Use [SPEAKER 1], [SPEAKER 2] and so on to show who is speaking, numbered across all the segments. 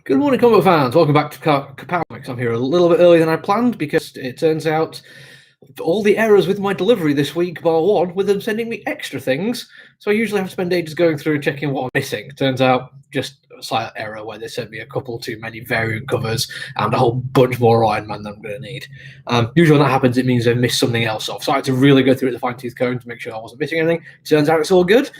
[SPEAKER 1] Good morning, comic fans. Welcome back to Ka-Pow. I'm here a little bit earlier than I planned because it turns out all the errors with my delivery this week, bar one, with them sending me extra things. So I usually have to spend ages going through and checking what I'm missing. Turns out just a slight error where they sent me a couple too many variant covers and a whole bunch more Iron Man than I'm going to need. Usually when that happens, it means I've missed something else off. So I had to really go through it with a fine-tooth comb to make sure I wasn't missing anything. Turns out it's all good.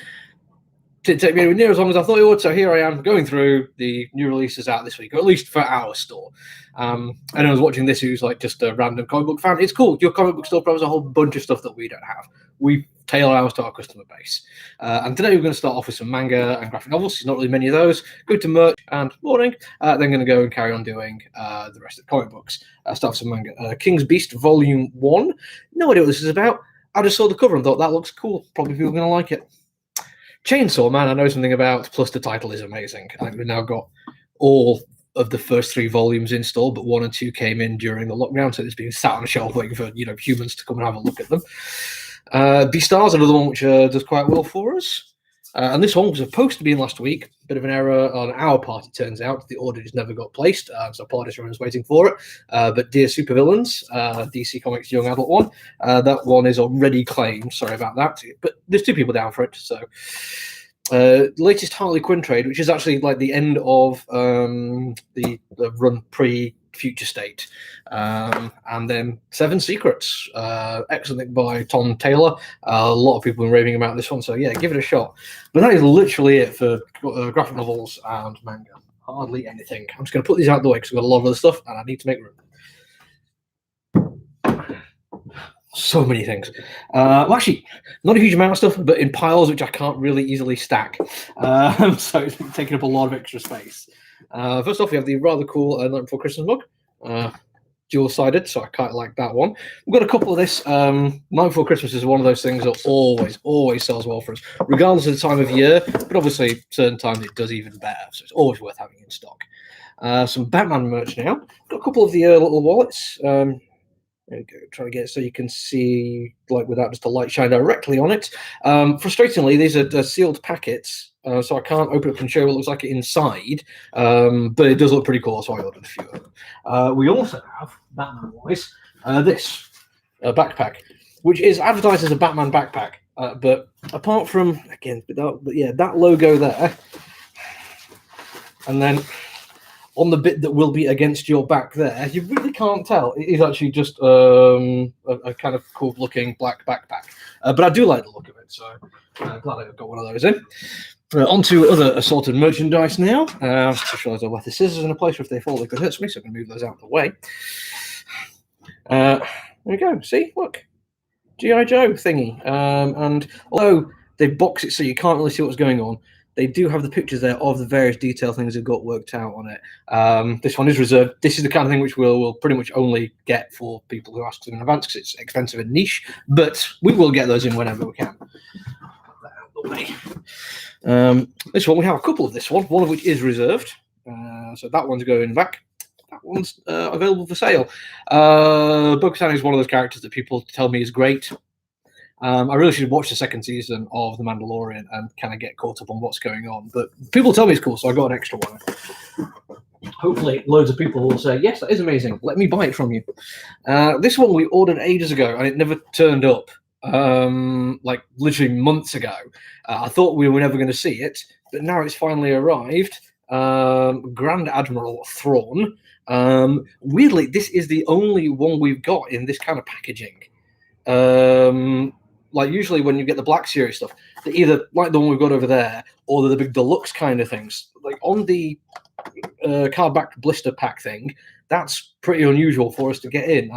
[SPEAKER 1] Didn't take me anywhere near as long as I thought it would, so here I am going through the new releases out this week, or at least for our store. And I was watching this who's like just a random comic book fan. It's cool. Your comic book store probably has a whole bunch of stuff that we don't have. We tailor ours to our customer base. And today we're going to start off with some manga and graphic novels. There's not really many of those. Go to merch and morning. Then going to go and carry on doing the rest of the comic books. Start with some manga. King's Beast Volume 1. No idea what this is about. I just saw the cover and thought that looks cool. Probably people are going to like it. Chainsaw Man, I know something about, plus the title is amazing. I think we've now got all of the first 3 volumes installed, but 1 and 2 came in during the lockdown, so it's been sat on a shelf waiting for humans to come and have a look at them. Beastars, another one which does quite well for us. And this one was supposed to be in last week. Bit of an error on our part, it turns out. The order just never got placed, so apologies for everyone's waiting for it. But Dear Supervillains, DC Comics Young Adult one, that one is already claimed. Sorry about that. But there's 2 people down for it, so... latest Harley Quinn trade, which is actually like the end of the run pre-Future State, and then 7 Secrets, excellent thing by Tom Taylor. A lot of people have been raving about this one, so yeah, give it a shot. But that is literally it for graphic novels and manga. Hardly anything. I'm just going to put these out the way because I've got a lot of other stuff and I need to make room. So many things. Well, actually, not a huge amount of stuff, but in piles which I can't really easily stack. So it's taking up a lot of extra space. First off, we have the rather cool Night Before Christmas mug. Dual-sided, so I quite like that one. We've got a couple of this. Night Before Christmas is one of those things that always sells well for us, regardless of the time of year, but obviously certain times it does even better, so it's always worth having in stock. Some Batman merch now. Got a couple of the little wallets. There we go. Try to get it so you can see, like, without just a light shine directly on it. Frustratingly, these are sealed packets, so I can't open it and show what it looks like inside. But it does look pretty cool, so I ordered a few of them. We also have, Batman-wise, this backpack, which is advertised as a Batman backpack. But apart from, again, that logo there, and then on the bit that will be against your back there, you really can't tell. It is actually just a kind of cool-looking black backpack. But I do like the look of it, so I'm glad I've got one of those in. On to other assorted merchandise now. Just realised I left the scissors in a place where if they fall, they could hurt me, so I'm going to move those out of the way. There we go. See? Look. G.I. Joe thingy. And although they box it so you can't really see what's going on, they do have the pictures there of the various detail things they've got worked out on it. This one is reserved. This is the kind of thing which we'll pretty much only get for people who ask them in advance because it's expensive and niche, but we will get those in whenever we can. Put that out of the way. This one, we have a couple of this one of which is reserved. So that one's going back. That one's available for sale. Bo-Katan is one of those characters that people tell me is great. I really should watch the 2nd season of The Mandalorian and kind of get caught up on what's going on. But people tell me it's cool, so I got an extra one. Hopefully, loads of people will say, yes, that is amazing. Let me buy it from you. This one we ordered ages ago, and it never turned up. Like literally months ago. I thought we were never going to see it, but now it's finally arrived. Grand Admiral Thrawn. Weirdly, this is the only one we've got in this kind of packaging. Like usually when you get the Black Series stuff, they're either like the one we've got over there, or they're the big deluxe kind of things. Like on the card-backed blister pack thing, that's pretty unusual for us to get in.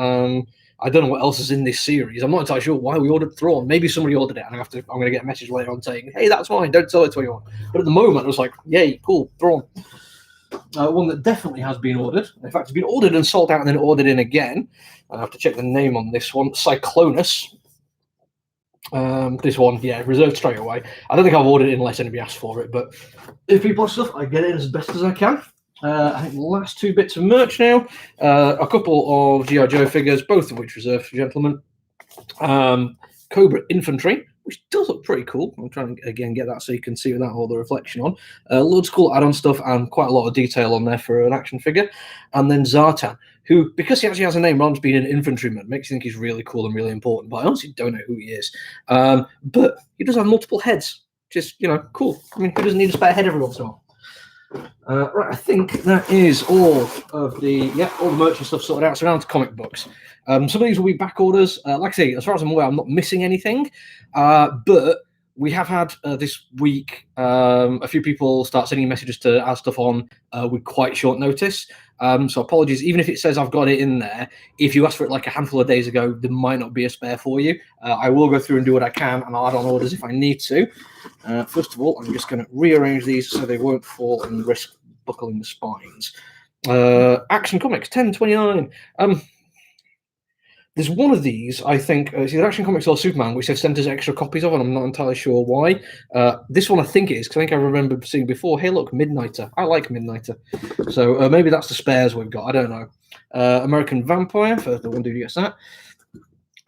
[SPEAKER 1] I don't know what else is in this series. I'm not entirely sure why we ordered Thrawn. Maybe somebody ordered it, and I'm going to get a message later on saying, "Hey, that's mine. Don't sell it to anyone." But at the moment, I was like, "Yay, cool, Thrawn." One that definitely has been ordered. In fact, it's been ordered and sold out, and then ordered in again. I have to check the name on this one. Cyclonus. This one, yeah, reserved straight away. I don't think I've ordered it unless anybody asks for it, but if people have stuff, I get it as best as I can. I think the last 2 bits of merch now. A couple of G.I. Joe figures, both of which reserved for gentlemen. Cobra Infantry, which does look pretty cool. I'm trying to again get that so you can see that all the reflection on. Loads of cool add-on stuff and quite a lot of detail on there for an action figure. And then Zartan, who, because he actually has a name, Ron's being an infantryman, makes you think he's really cool and really important. But I honestly don't know who he is. But he does have multiple heads, which is, cool. I mean, who doesn't need a spare head every once in a while? Right, I think that is all of the merch and stuff sorted out. So down to comic books. Some of these will be back orders. Like I say, as far as I'm aware, I'm not missing anything. But we have had this week a few people start sending messages to add stuff on with quite short notice. So apologies, even if it says I've got it in there, if you asked for it like a handful of days ago, there might not be a spare for you. I will go through and do what I can, and I'll add on orders if I need to. First of all, I'm just going to rearrange these so they won't fall and risk buckling the spines. Action Comics 1029. There's one of these, I think, it's either Action Comics or Superman, which they've sent us extra copies of, and I'm not entirely sure why. This one I think it is, because I think I remember seeing before, hey, look, Midnighter. I like Midnighter. So maybe that's the spares we've got. I don't know. American Vampire, for the one dude who gets that.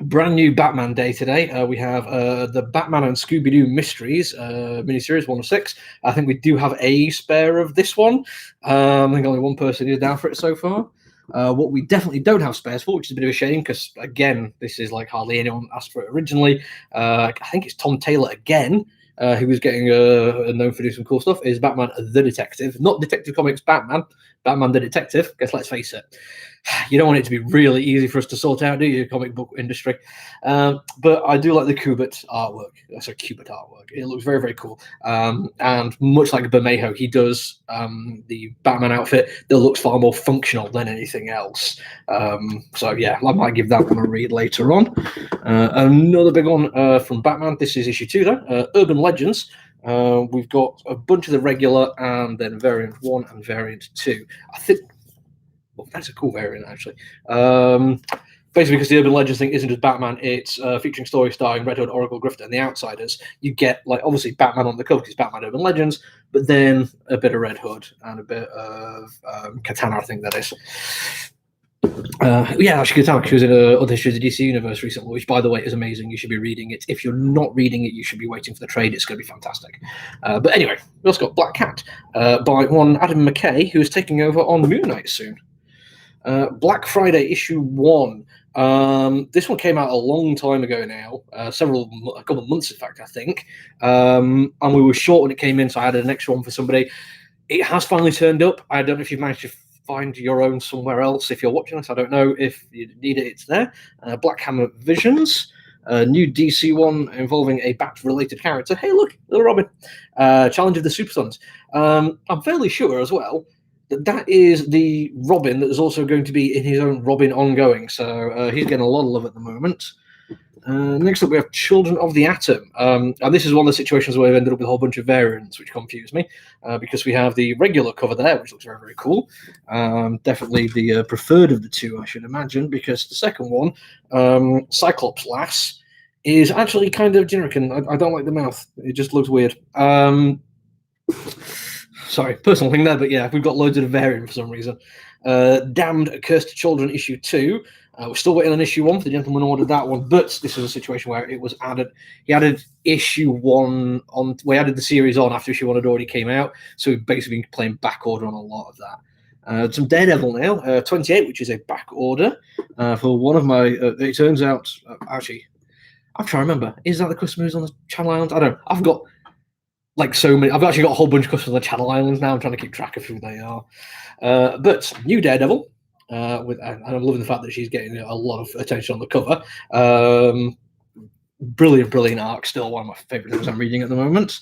[SPEAKER 1] Brand new Batman Day today. We have the Batman and Scooby-Doo Mysteries miniseries, 1 of 6. I think we do have a spare of this one. I think only one person is down for it so far. What we definitely don't have spares for, which is a bit of a shame, because again, this is like hardly anyone asked for it originally. I think it's Tom Taylor again, who was getting known for doing some cool stuff, is Batman the Detective, not Detective Comics Batman, Batman the Detective, because let's face it, you don't want it to be really easy for us to sort out, do you, comic book industry? But I do like the Kubert artwork. That's a Kubert artwork. It looks very, very cool. And much like Bermejo, he does the Batman outfit that looks far more functional than anything else. So yeah, I might give that one a read later on. Another big one from Batman. This is issue 2 though. Urban Legends. We've got a bunch of the regular and then variant 1 and variant 2. I think that's a cool variant, actually. Basically, because the Urban Legends thing isn't just Batman, it's featuring story starring Red Hood, Oracle, Grifter, and the Outsiders. You get, like, obviously Batman on the cover because it's Batman Urban Legends, but then a bit of Red Hood and a bit of Katana, I think that is. Yeah, actually, Katana, she was in other issues of the DC Universe recently, which, by the way, is amazing. You should be reading it. If you're not reading it, you should be waiting for the trade. It's going to be fantastic. But anyway, we also got Black Cat by one Adam McKay, who is taking over on Moon Knight soon. Black Friday issue 1. This one came out a long time ago now, a couple of months in fact, I think. And we were short when it came in, so I added an extra one for somebody. It has finally turned up. I don't know if you've managed to find your own somewhere else. If you're watching this, I don't know if you need it. It's there. Black Hammer Visions. A new DC one involving a Bat-related character. Hey, look, Little Robin. Challenge of the Super Sons. I'm fairly sure as well that is the Robin that is also going to be in his own Robin ongoing. So he's getting a lot of love at the moment. Next up, we have Children of the Atom. And this is one of the situations where we've ended up with a whole bunch of variants, which confuse me, because we have the regular cover there, which looks very, very cool. Definitely the preferred of the two, I should imagine, because the second one, Cyclops Lass, is actually kind of generic, and I don't like the mouth. It just looks weird. Sorry, personal thing there, but yeah, we've got loads of variant for some reason. Damned Cursed Children issue 2. We're still waiting on issue 1 for the gentleman who ordered that one, but this was a situation where it was added. He added issue 1 on. We added the series on after issue 1 had already came out, so we've basically been playing back order on a lot of that. Some Daredevil now, 28, which is a back order for one of my. It turns out, actually, I'm trying to remember. Is that the customers on the Channel Islands? I don't know. I've got like so many. I've actually got a whole bunch of customers on the Channel Islands now. I'm trying to keep track of who they are. But new Daredevil. And I'm loving the fact that she's getting a lot of attention on the cover. Brilliant arc, still one of my favourite things I'm reading at the moment.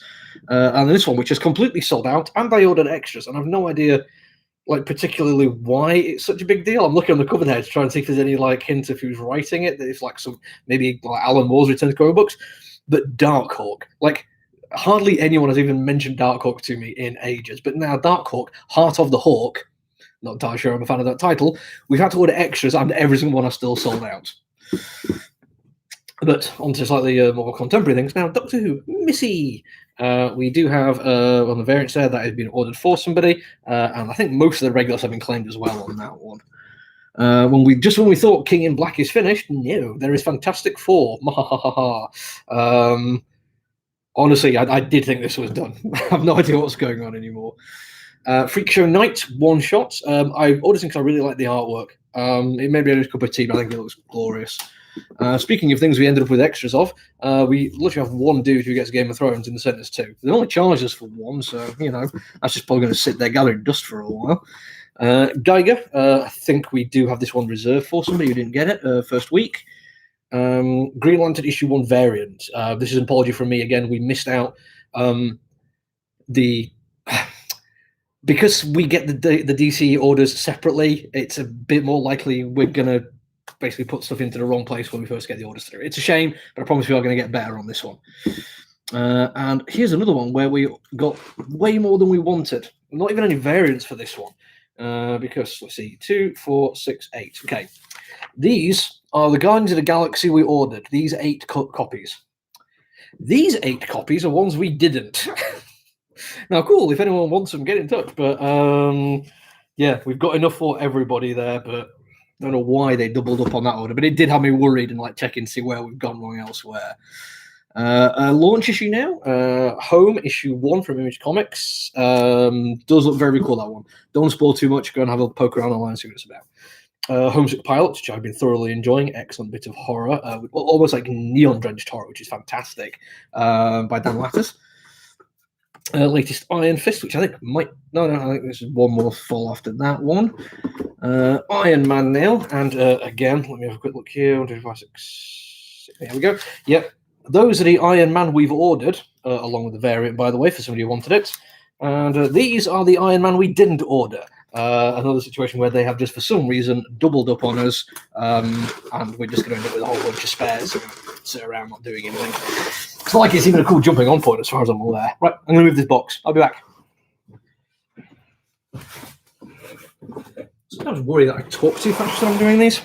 [SPEAKER 1] And this one, which is completely sold out, and I ordered extras, and I've no idea, like, particularly why it's such a big deal. I'm looking on the cover there to try and see if there's any like hint of who's writing it. That it's like some maybe like Alan Moore's Return to Comic Books, but Darkhawk, like. Hardly anyone has even mentioned Darkhawk to me in ages, but now Darkhawk, Heart of the Hawk. Not entirely sure I'm a fan of that title. We've had to order extras, and every single one are still sold out. But on to slightly more contemporary things now. Doctor Who, Missy. We do have on the variants there that has been ordered for somebody, and I think most of the regulars have been claimed as well on that one. When we thought King in Black is finished, no, there is Fantastic Four. Honestly, I did think this was done. I have no idea what's going on anymore. Freak Show Night one shot. I ordered it because I really like the artwork. It may be a cup of tea, but I think it looks glorious. Speaking of things we ended up with extras of, we literally have one dude who gets Game of Thrones in the centres too. They only charge us for one, so that's just probably going to sit there gathering dust for a while. Geiger, I think we do have this one reserved for somebody who didn't get it first week. Green Lantern issue 1 variant. This is an apology from me again. We missed out because we get the DC orders separately. It's a bit more likely we're gonna basically put stuff into the wrong place when we first get the orders through. It's a shame, but I promise we are going to get better on this one. And here's another one where we got way more than we wanted. Not even any variants for this one. Because let's see, 2, 4, 6, 8. Okay, these are the Guardians of the Galaxy we ordered. These 8 copies. These 8 copies are ones we didn't. Now, cool. If anyone wants them, get in touch. But yeah, we've got enough for everybody there. But I don't know why they doubled up on that order. But it did have me worried and like checking to see where we've gone wrong elsewhere. Launch issue now. Home issue 1 from Image Comics. Does look very cool, that one. Don't spoil too much. Go and have a poke around online and see what it's about. Homesick Pilots, which I've been thoroughly enjoying. Excellent bit of horror. Almost like neon-drenched horror, which is fantastic. By Dan Latters. Latest Iron Fist, which I think might... No, I think there's one more fall after that one. Iron Man now. And again, let me have a quick look here. 1, 2, 5, 6... There we go. Yep. Those are the Iron Man we've ordered, along with the variant, by the way, for somebody who wanted it. And these are the Iron Man we didn't order. Another situation where they have just, for some reason, doubled up on us, and we're just going to end up with a whole bunch of spares and sit around not doing anything. It's not like it's even a cool jumping on point as far as I'm aware. Right, I'm going to move this box. I'll be back. Sometimes I worry that I talk too fast when I'm doing these.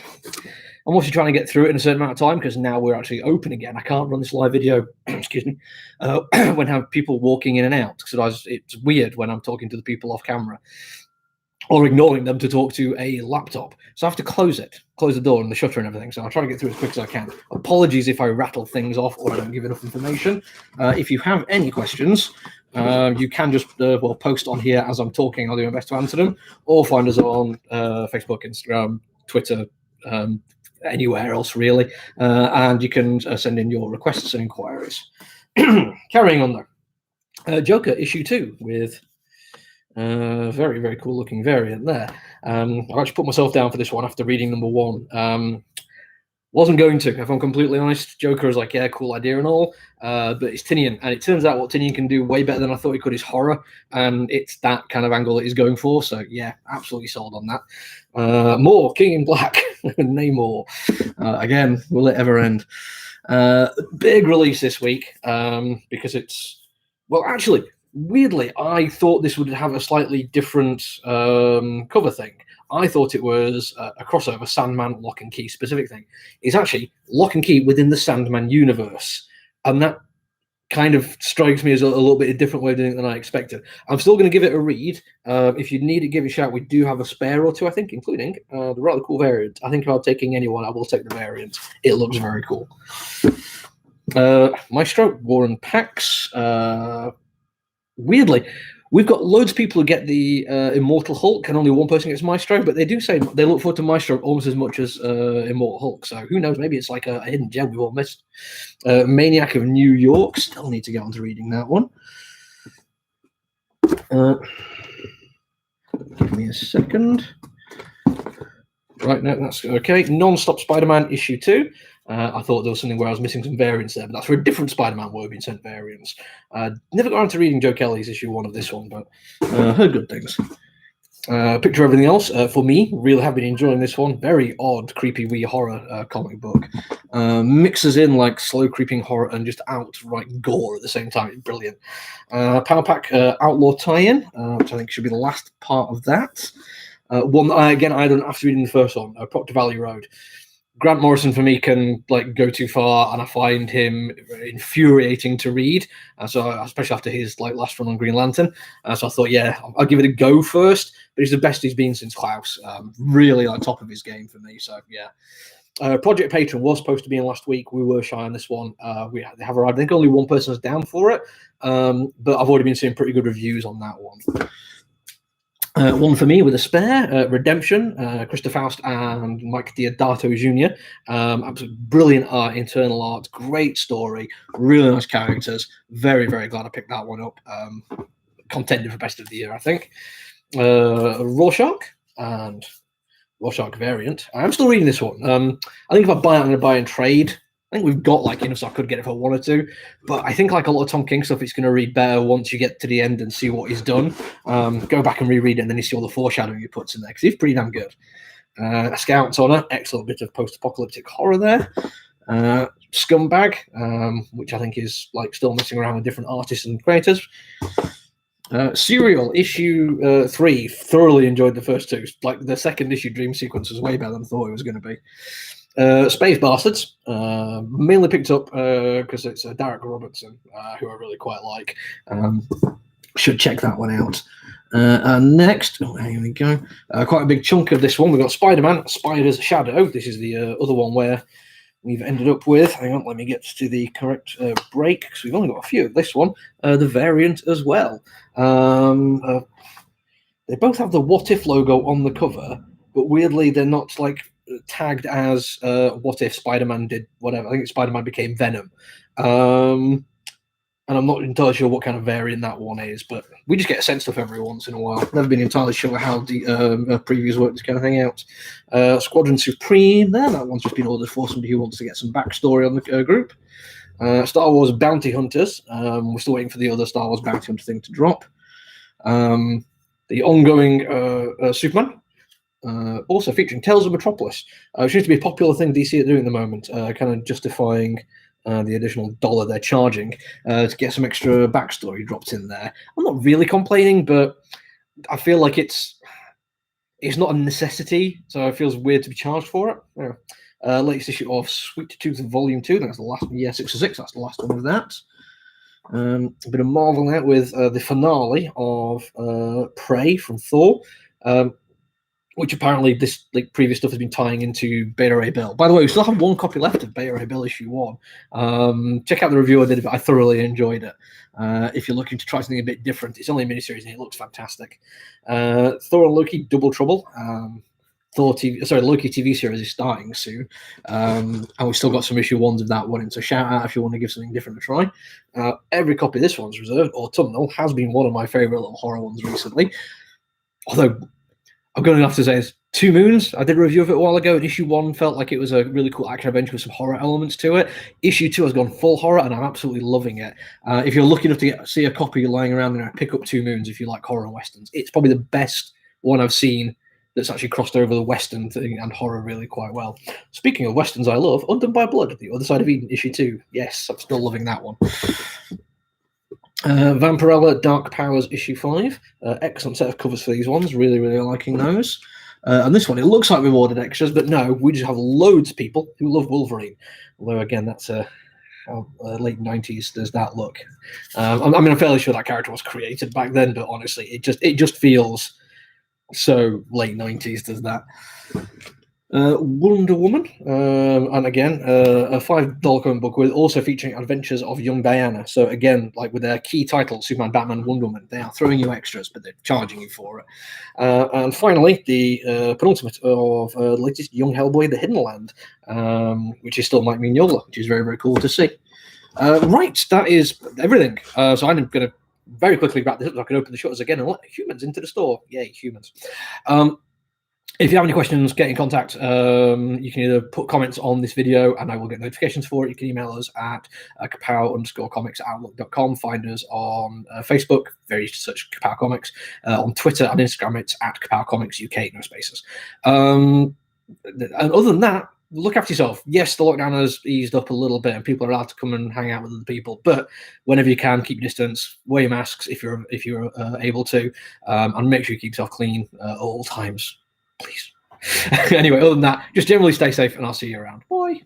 [SPEAKER 1] I'm also trying to get through it in a certain amount of time because now we're actually open again. I can't run this live video, excuse me, when I have people walking in and out. Because it's weird when I'm talking to the people off camera or ignoring them to talk to a laptop. So I have to close the door and the shutter and everything. So I'll try to get through as quick as I can. Apologies if I rattle things off or I don't give enough information. If you have any questions, you can just post on here as I'm talking. I'll do my best to answer them. Or find us on Facebook, Instagram, Twitter, anywhere else really, and you can send in your requests and inquiries. Carrying on though, Joker issue 2 with very, very cool looking variant there. I've actually put myself down for this one after reading number 1. Wasn't going to, if I'm completely honest. Joker is like, yeah, cool idea and all, but it's Tinian, and it turns out what Tinian can do way better than I thought he could is horror, and it's that kind of angle that he's going for. So yeah, absolutely sold on that. More King in Black, Namor. Again, will it ever end? Big release this week, because it's, well, actually, weirdly, I thought this would have a slightly different cover thing. I thought it was a crossover Sandman Lock and Key specific thing. It's actually Lock and Key within the Sandman universe. And that kind of strikes me as a little bit a different way of doing it than I expected. I'm still going to give it a read. If you need to give it a shout, we do have a spare or two, I think, including the rather cool variant. I think if I'm taking anyone, I will take the variant. It looks very cool. Maestro, Warren Pax. Weirdly, we've got loads of people who get the Immortal Hulk, and only one person gets Maestro, but they do say they look forward to Maestro almost as much as Immortal Hulk. So who knows? Maybe it's like a hidden gem we've all missed. Maniac of New York. Still need to get on to reading that one. Give me a second. Right, no, that's okay. Non-Stop Spider-Man issue 2. I thought there was something where I was missing some variants there, but that's for a different Spider-Man where we've been sent variants. Never got around to reading Joe Kelly's issue 1 of this one, but heard good things. Picture everything else. For me, really have been enjoying this one. Very odd, creepy, wee horror comic book. Mixes in like slow creeping horror and just outright gore at the same time. It's brilliant. Power Pack Outlaw tie-in, which I think should be the last part of that. One that I don't have to read in the first one. Proctor Valley Road. Grant Morrison for me can like go too far, and I find him infuriating to read. So especially after his like last run on Green Lantern, so I thought, yeah, I'll give it a go first. But he's the best he's been since Klaus. Really on top of his game for me. So yeah, Project Patron was supposed to be in last week. We were shy on this one. They have arrived. I think only one person's down for it, but I've already been seeing pretty good reviews on that one. One for me with a spare, Redemption, Krista Faust and Mike Diodato Jr. Absolutely brilliant art, internal art, great story, really nice characters. Very, very glad I picked that one up. Contender for best of the year, I think. Rorschach and Rorschach variant. I'm still reading this one. I think if I buy it, I'm going to buy and trade. I think we've got like enough so I could get it if I wanted to, but I think like a lot of Tom King stuff, it's going to read better once you get to the end and see what he's done. Go back and reread it, and then you see all the foreshadowing he puts in there because he's pretty damn good. A Scout's Honor, excellent bit of post-apocalyptic horror there. Scumbag, which I think is like still messing around with different artists and creators. Serial issue 3, thoroughly enjoyed the first two. Like the second issue dream sequence was way better than I thought it was going to be. Space Bastards, mainly picked up because it's Derek Robertson, who I really quite like. Should check that one out. And next, here we go. Quite a big chunk of this one. We've got Spider-Man, Spider's Shadow. This is the other one where we've ended up with, hang on, let me get to the correct break, because we've only got a few of this one. The variant as well. They both have the What If logo on the cover, but weirdly they're not like tagged as what if Spider-Man did whatever. I think Spider-Man became Venom. And I'm not entirely sure what kind of variant that one is, but we just get sent stuff every once in a while. Never been entirely sure how the previews work, this kind of thing out. Squadron Supreme there, that one's just been ordered for somebody who wants to get some backstory on the group. Star Wars Bounty Hunters, we're still waiting for the other Star Wars Bounty Hunter thing to drop. The ongoing Superman, also featuring Tales of Metropolis, which seems to be a popular thing DC are doing at the moment, kind of justifying the additional dollar they're charging to get some extra backstory dropped in there. I'm not really complaining, but I feel like it's not a necessity, so it feels weird to be charged for it. Yeah. Latest issue of Sweet Tooth Volume 2, that's the last one, 606, that's the last one of that. A bit of Marvel now with the finale of Prey from Thor, which apparently this previous stuff has been tying into Beta Ray Bill. By the way, we still have one copy left of Beta Ray Bill issue 1. Check out the review I did of it. I thoroughly enjoyed it. If you're looking to try something a bit different, it's only a miniseries and it looks fantastic. Thor and Loki Double Trouble. Loki TV series is starting soon, and we've still got some issue 1s of that one. So shout out if you want to give something different a try. Every copy of this one's reserved. Autumnal has been one of my favorite little horror ones recently. Although I'm going to have to say it's Two Moons. I did a review of it a while ago, and issue 1 felt like it was a really cool action adventure with some horror elements to it. Issue 2 has gone full horror, and I'm absolutely loving it. If you're lucky enough to see a copy lying around, then pick up Two Moons if you like horror and westerns. It's probably the best one I've seen that's actually crossed over the western thing and horror really quite well. Speaking of westerns I love, Undone by Blood, The Other Side of Eden, issue 2. Yes, I'm still loving that one. Vampirella Dark Powers issue 5. Excellent set of covers for these ones. Really, really liking those. And this one, it looks like we've ordered extras, but no, we just have loads of people who love Wolverine. Although, again, that's how late 90s does that look. I'm fairly sure that character was created back then, but honestly, it just feels so late 90s does that. Wonder Woman, and again, a $5 comic book with also featuring Adventures of Young Diana. So again, like with their key titles, Superman, Batman, Wonder Woman, they are throwing you extras, but they're charging you for it. And finally, the penultimate of the latest Young Hellboy, The Hidden Land, which is still Mike Mignola, which is very, very cool to see. Right, that is everything. So I'm going to very quickly wrap this up so I can open the shutters again and let humans into the store. Yay, humans. If you have any questions, get in contact. You can either put comments on this video and I will get notifications for it. You can email us at Ka-Pow_comics@outlook.com. Find us on Facebook, very search Ka-Pow Comics. On Twitter and Instagram, it's at Ka-Pow Comics UK, no spaces. And other than that, look after yourself. Yes, the lockdown has eased up a little bit and people are allowed to come and hang out with other people, but whenever you can, keep your distance, wear your masks if you're able to, and make sure you keep yourself clean at all times, please. Anyway, other than that, just generally stay safe and I'll see you around. Bye.